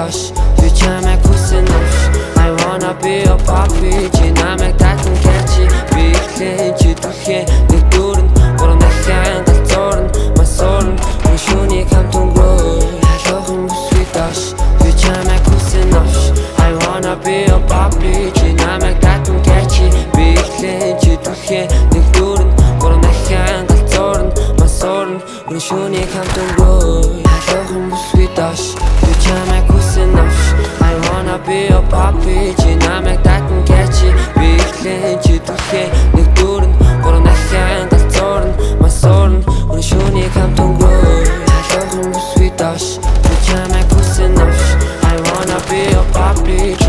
dosh. You чамайг хүсэн авч I wanna be your papi. Чи намайг татан catchy. Би ихлэн чи түлхээ нэг дүүрэн гурван дахин галзуурна масуурна. Нэг шүнийг хамт өнгөрөө ялгаахан бүсгүй dosh. You чамайг хүсэн авч I wanna be your papi. Чи намайг татан catchy. Би ихлэн чи түлхээ нэг дүүрэн гурван дахин галзуурна масуурна. Нэг шүнийг хамт өнгөрөө ялгаахан бүсгүй dosh. You чамайг хүсэн авч I wanna be your papi. Чи намайг татан catchy. Би ихлэн чи түлхээ нэг дүүрэн гурван дахин галзуурна масуурна. Нэг шүнийг хамт өнгөрөө ялгаахан бүсгүй dosh. You чамайг хүсэн авч I wanna be your papi.